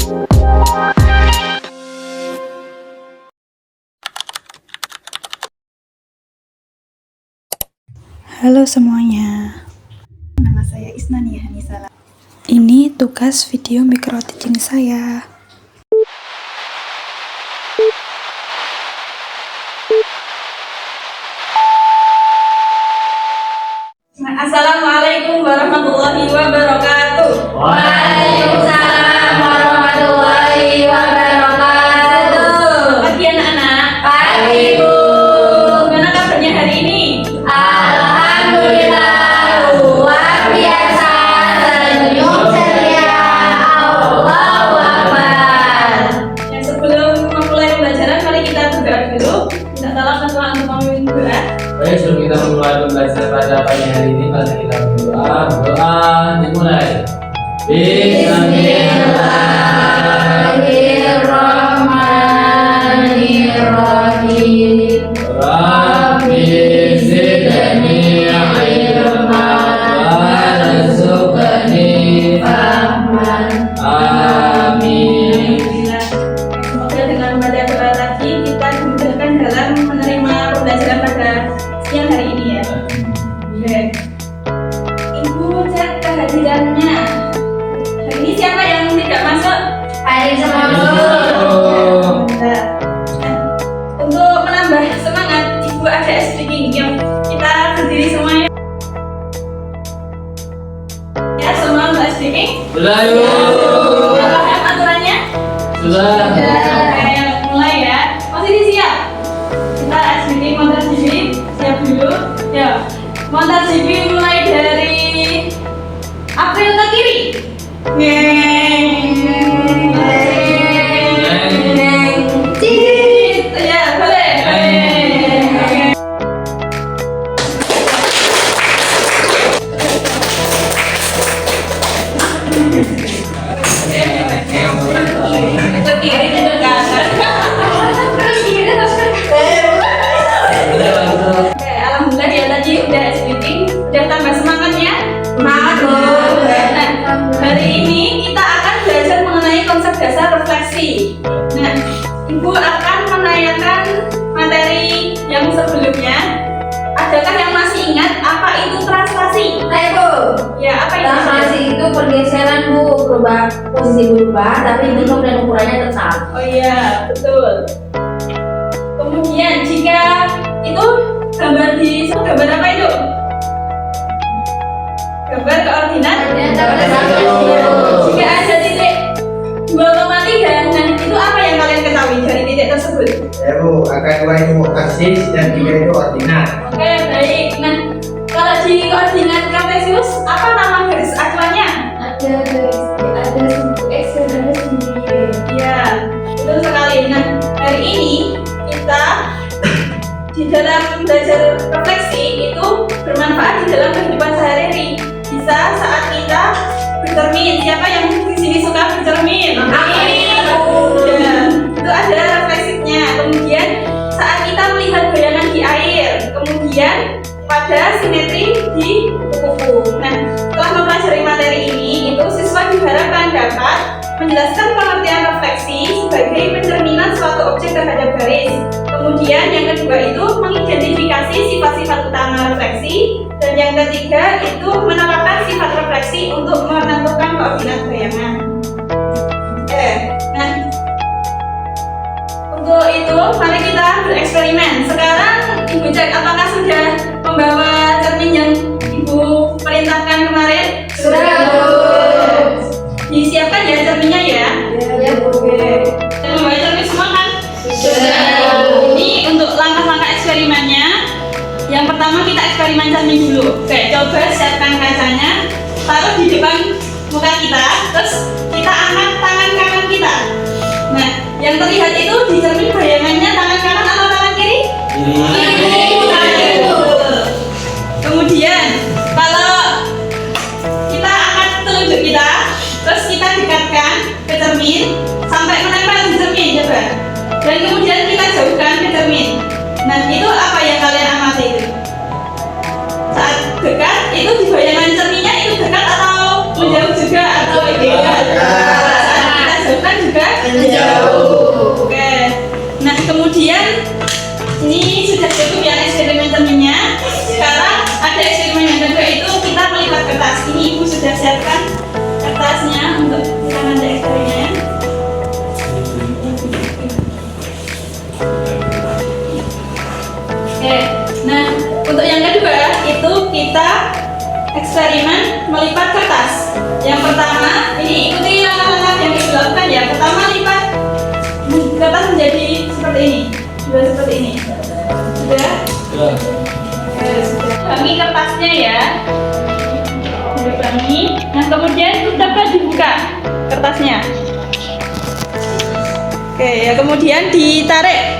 Halo semuanya. Nama saya Isnania Hanisala. Ini tugas video micro teaching saya. Assalamualaikum warahmatullahi wabarakatuh. Waalaikumsalam warahmatullahi wabarakatuh. Pagi anak-anak. Pagi Bu. Gimana kabarnya hari ini? Alhamdulillah luar biasa, senyum ceria, Allahu Akbar. Ya, sebelum memulai pembelajaran, mari kita berdoa dulu. Minta tolong ke Tuhan untuk memimpin doa. Baik, sebelum kita memulai pembelajaran pada pagi hari ini, mari kita berdoa. Doa dimulai. Bismillahirrahmanirrahim. Rabbi zidni ilma warzuqni Fahman. Amin. Semoga dengan membaca doa tadi kita dimudahkan dalam menerima pembelajaran pada siang hari ini ya. Oke. Ibu cek kehadirannya. Hari ini siapa yang tidak masuk? Hari semua Bu. Nah, untuk menambah semangat, Ibu ada speaking yang kita berdiri semuanya. Ya, semua mbak speaking. Sudah yuk. Sudah paham aturannya? Sudah. Oke, mulai ya. Posisi siap. Kita speaking montar CV siap dulu. Ya, montar CV mulai dari April ke kiri. Ya, boleh. Oke. Ke kiri ke kanan. Oke, alhamdulillah ya tadi udah speaking, udah tambah semangatnya. Semangat, Bu. Nah, hari ini kita akan belajar mengenai konsep dasar refleksi. Nah, Ibu akan menanyakan materi yang sebelumnya. Adakah yang masih ingat apa itu translasi? Hai Bu. Ya, apa itu? Translasi itu pergeseran Bu, berubah posisi berubah tapi bentuk dan ukurannya tetap. Oh iya, betul. Kemudian jika itu gambar apa itu? Gambar koordinat. Jika ada titik 2,3, nah itu apa yang kalian ketahui dari titik tersebut? Ya Bu, angka 2 itu aksis dan 3 itu ordinat. Oke, baik. Nah, kalau di koordinat kartesius, apa nama garis acuannya? Ada X dan ada Y. Ya, betul sekali. Nah, hari ini kita di dalam belajar refleksi itu bermanfaat di dalam kehidupan sehari-hari. Bisa saat kita bercermin. Siapa yang di sini suka bercermin? Amin. Ya, itu ada refleksinya. Kemudian saat kita melihat bayangan di air, kemudian pada simetri di kuku. Nah, setelah mempelajari materi ini, itu siswa diharapkan dapat menjelaskan pengertian refleksi sebagai pencerminan suatu objek terhadap garis. Kemudian yang kedua itu mengidentifikasi sifat-sifat utama refleksi. Dan yang ketiga itu menetapkan sifat refleksi untuk menentukan koordinat bayangan. Nah, untuk itu mari kita bereksperimen. Sekarang Ibu cek apakah sudah membawa cermin yang Ibu perintahkan kemarin? Sudah Bu. Disiapkan ya cerminnya ya. Ya Bu. Membawa cermin semua kan? Sudah. Ini untuk langkah-langkah eksperimennya. Yang pertama kita eksperimen cermin dulu. Oke, coba siapkan kacanya, taruh di depan muka kita, terus kita angkat tangan kanan kita. Nah, yang terlihat itu di cermin bayangannya tangan kanan atau tangan kiri? Kiri. Kemudian kalau kita angkat telunjuk kita, terus kita dekatkan ke cermin sampai menempel di cermin, coba. Dan kemudian kita jauhkan ke cermin. Nah, itu apa yang kalian amati itu? Saat dekat, itu di bayangan cerminnya itu dekat atau menjauh juga atau tidak? Saat kita jauhkan eksperimen melipat kertas. Yang pertama, ini ikuti langkah-langkah yang dilakukan ya. Pertama, lipat kertas menjadi seperti ini, sudah seperti ini. Sudah? Oke, sudah. Bangi kertasnya ya. Bangi. Nah, kemudian dapat dibuka kertasnya. Oke, ya kemudian ditarik.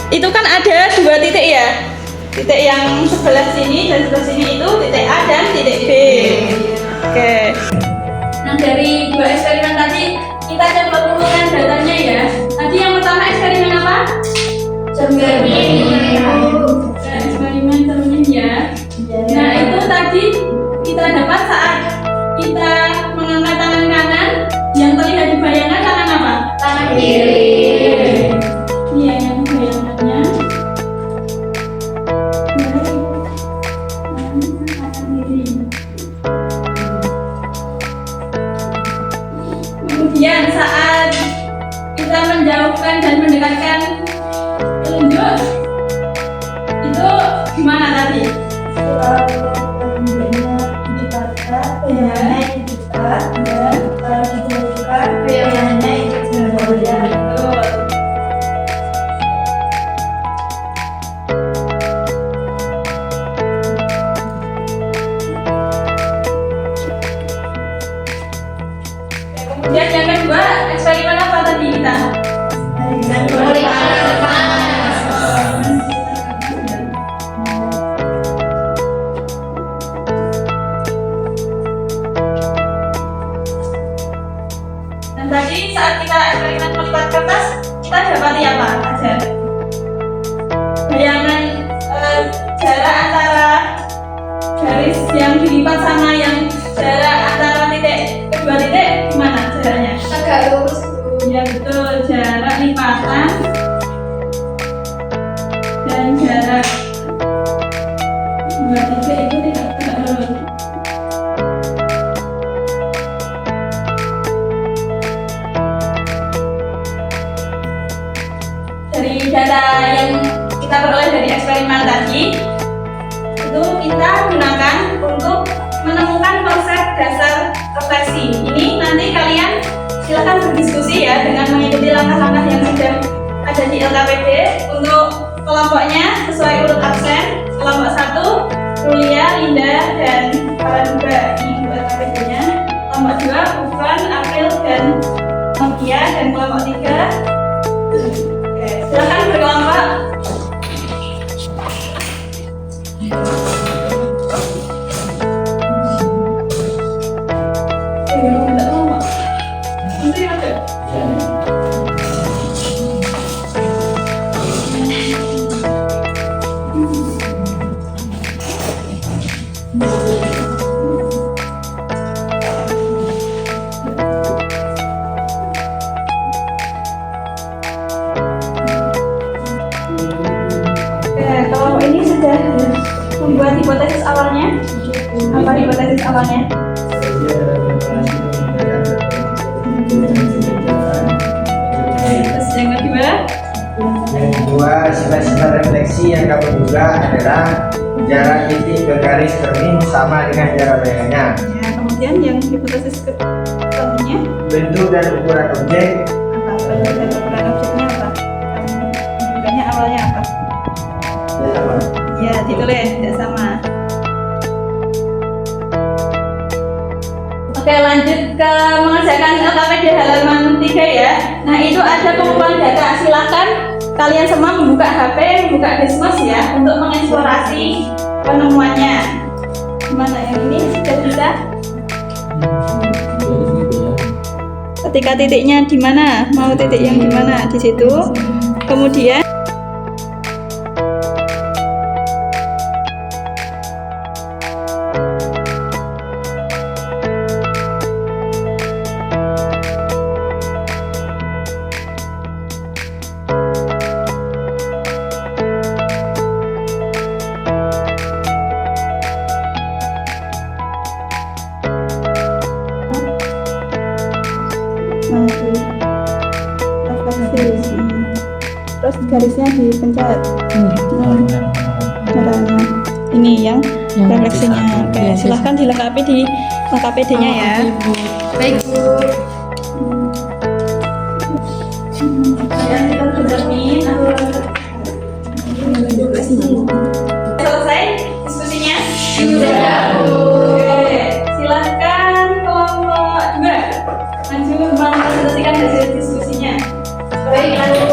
Itu kan ada 2 titik ya. Titik yang sebelah sini dan sebelah sini itu titik A dan titik B. Oke. Nah, dari 2 eksperimen tadi kita coba kumpulkan datanya ya. Tadi yang pertama eksperimen apa? Cermin. Eksperimen cermin ya. Nah, itu tadi kita dapat saat kita mengangkat tangan kanan, yang terlihat di bayangan tangan apa? Tangan kiri. Iya, yang bayangannya. Kemudian saat kita menjauhkan dan mendekatkan telunjuk, itu gimana tadi? Kemudian yang kedua, eksperimen apa tadi kita? Dan tadi saat kita eksperimen melipat kertas, kita dapati apa aja? Bayangan jarak antara garis yang dilipat sama yang jarak antara kedua titik gimana jaraknya? Agak lurus. Ya betul, jarak lipatan dan jarak dua titik itu tidak lurus. Dari data yang kita peroleh dari eksperimen tadi, itu kita gunakan untuk menemukan konsep dasar refleksi. Ini nanti kalian silakan berdiskusi ya dengan mengikuti langkah-langkah yang sudah ada di LKPD. Untuk kelompoknya sesuai urut absen. Kelompok 1, Rulia, Linda, dan Paraduga. Ini untuk LKPD-nya. Kelompok 2, Ufan, April, dan Nokia. Dan kelompok 3, oke, silakan berkelompok. Kelompok ini sudah membuat hipotesis awalnya. Apa hipotesis awalnya? Terus yang kedua? Yang kedua, sifat-sifat refleksi yang kamu duga adalah jarak titik ke garis cermin sama dengan jarak bayangannya. Ya, kemudian yang hipotesis keduanya? Bentuk dan ukuran objek. Apa? Bentuk dan ukuran objeknya apa? Bentuknya awalnya apa? Tidak sama. Ya, ditulis tidak sama. Oke, lanjut ke mengerjakan LKPD halaman 3 ya. Nah, itu ada pengumpulan data. Silakan kalian semua membuka HP, membuka Desmos ya untuk mengeksplorasi penemuannya. Gimana yang ini sudah bisa? Ketika titiknya di mana? Mau titik yang di mana? Di situ. Kemudian terus garisnya dipencet. Caranya. ini yang refleksinya. satu. Oke, Ya, silahkan dilengkapi di KPD-nya ya. Baik Bu. Dan kita berjamin. Selesai diskusinya? Sudah, Bu. Oke, silahkan kelompok 2 maju mempresentasikan hasil diskusinya. Baik, Bu.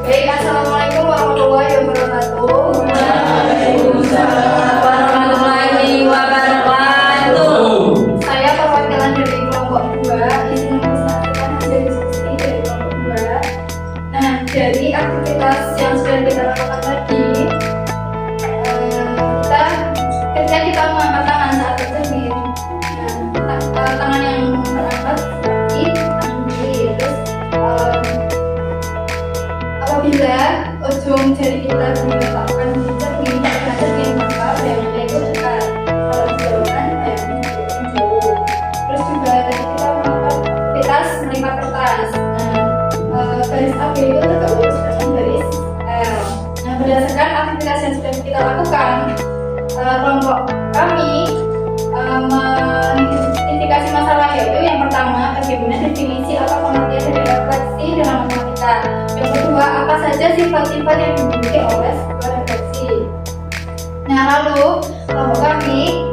Baik, Assalamualaikum warahmatullahi wabarakatuh. Waalaikumsalam warahmatullahi wabarakatuh. Saya perwakilan dari kelompok 2 ingin mempresentasikan hasil diskusi dari kelompok 2. Nah, dari aktivitas yang sudah kita lakukan tadi, ketika kita mengangkat tangan saat bercermin, tangan yang terangkat seperti tangan kiri, terus apabila ujung jari kita diletakkan di cermin pada cermin, maka bayangannya itu dekat. Kalau dijauhkan, bayangannya itu jauh. Terus juga tadi kita melakukan aktivitas melipat kertas. Garis AB itu tegak lurus dengan garis L. Nah, berdasarkan aktivitas yang sudah kita lakukan, kelompok kami mengidentifikasi masalah, yaitu yang pertama, bagaimana definisi atau pengertian dari refleksi dalam matematika. Yang kedua, apa saja sifat-sifat yang dimiliki oleh sebuah refleksi. Nah, lalu kelompok kami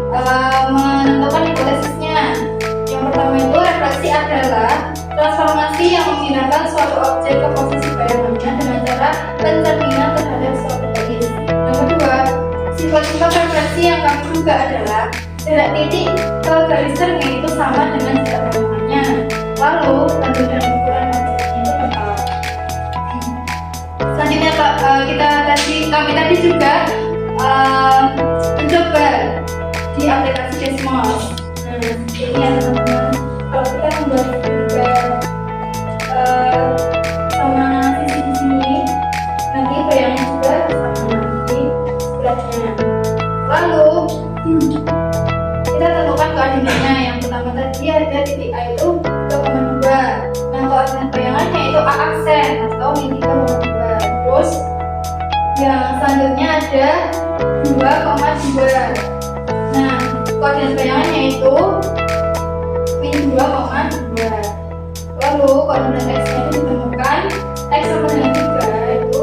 menentukan hipotesisnya. Yang pertama itu, refleksi adalah transformasi yang memindahkan suatu objek ke posisi bayangannya dengan cara pencerminan terhadap suatu garis. Yang kedua, sifat-sifat refleksi yang kami duga adalah jarak titik ke garis cermin itu sama dengan jarak bayangannya. Lalu, bentuk dan ukuran objeknya itu tetap. Selanjutnya, kami tadi juga mencoba di aplikasi Desmos. Nah, ini ya teman-teman, kalau kita membuat juga sama sisi di sini, nanti bayangan juga sama di sebelahnya. Lalu kita tentukan koordinatnya. Yang pertama tadi ada titik A itu 2,2. Nah, koordinat bayangannya itu A aksen atau min 3,2. Terus yang selanjutnya ada 2,2. Nah, koordinat bayangannya itu min 2,2. Lalu koordinat X-nya itu ditemukan X sama dengan 3, itu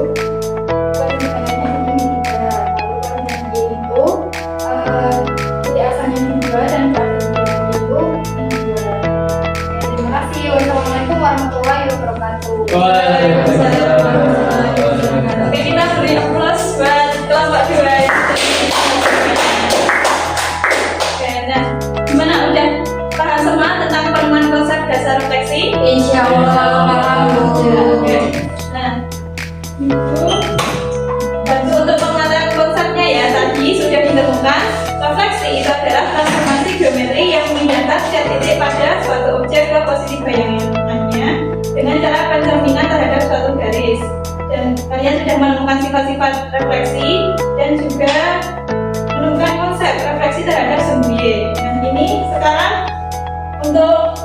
koordinat bayangannya itu min 3. Lalu koordinat Y itu titik asalnya min 2 dan koordinat bayangannya itu min 2. Ya, terima kasih. Wassalamualaikum warahmatullahi wabarakatuh. Oke, kita beri aplaus buat kelompok 2. Oke, nah, gimana, udah paham semua tentang penemuan konsep dasar refleksi? Insya Allah paham, Bu. Oke. Nah, Ibu bantu untuk pengertian konsepnya ya. Tadi sudah ditemukan refleksi itu adalah transformasi geometri yang memindahkan setiap titik pada suatu objek ke posisi bayangannya dengan cara pencerminan terhadap suatu garis. Dan kalian sudah menemukan sifat-sifat refleksi dan juga menemukan konsep refleksi terhadap sumbu Y. Nah, ini sekarang untuk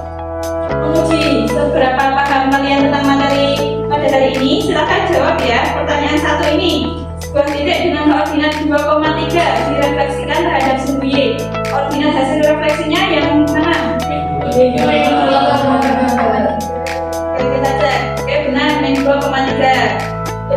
menguji seberapa paham kalian tentang materi pada hari ini, silakan jawab ya. Pertanyaan 1 ini, sebuah titik dengan koordinat 2,3 direfleksikan terhadap sumbu Y. Koordinat hasil refleksinya yang mana? Oke, kita cek. Oke, benar, min 2,3.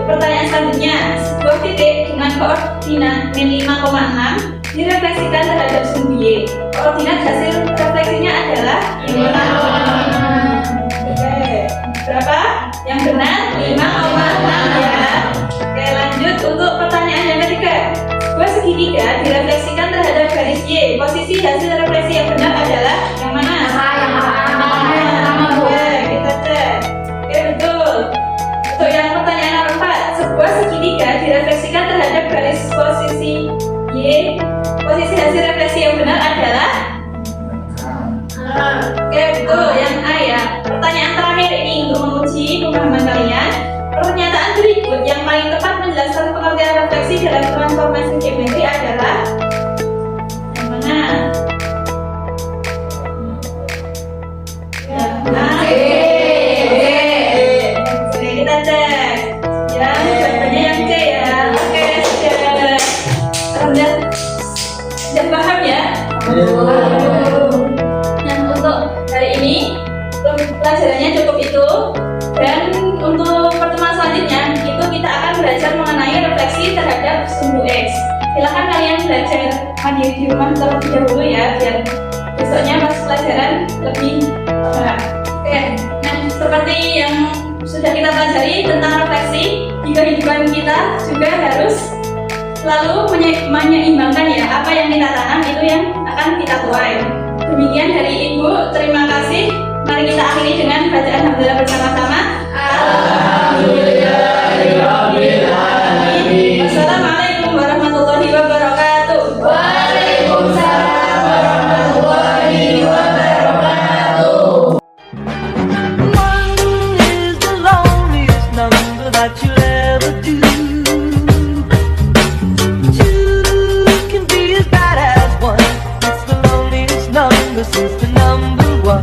Pertanyaan selanjutnya, sebuah titik dengan koordinat min 5,6 direfleksikan terhadap sumbu Y. Koordinat hasil refleksinya adalah 5,6. Oke, berapa? Yang benar 5,6 ya. Oke, lanjut untuk pertanyaan yang ketiga. Sebuah segitiga direfleksikan terhadap garis Y. Posisi hasil refleksi yang benar adalah yang mana? Yang Oke, kita cek. Oke, betul. Untuk yang pertanyaan nomor 4, sebuah segitiga direfleksikan terhadap garis posisi Y. Posisi hasil refleksi yang benar adalah oke, betul, yang A ya. Pertanyaan terakhir ini untuk menguji pemahaman kalian. Pernyataan berikut yang paling tepat menjelaskan pengertian refleksi dalam transformasi geometri adalah yang mana? Yang A. paham ya? Nah, untuk hari ini pelajarannya cukup itu. Dan untuk pertemuan selanjutnya itu kita akan belajar mengenai refleksi terhadap sumbu X. Silahkan kalian belajar mandiri di rumah terlebih dahulu ya, biar besoknya pas pelajaran lebih paham. Oke, nah seperti yang sudah kita pelajari tentang refleksi di kehidupan kita juga harus selalu menyeimbangkan ya, apa yang kita tanam itu yang akan kita tuai. Demikian dari Ibu, terima kasih. Mari kita akhiri dengan bacaan hamdalah bersama-sama. Alhamdulillahirrahmanirrahim. Wassalamualaikum warahmatullahi wabarakatuh. Waalaikumsalam warahmatullahi wabarakatuh. One is the loneliest number that you'll ever do. Two can be as bad as one. It's the loneliest number since the number one.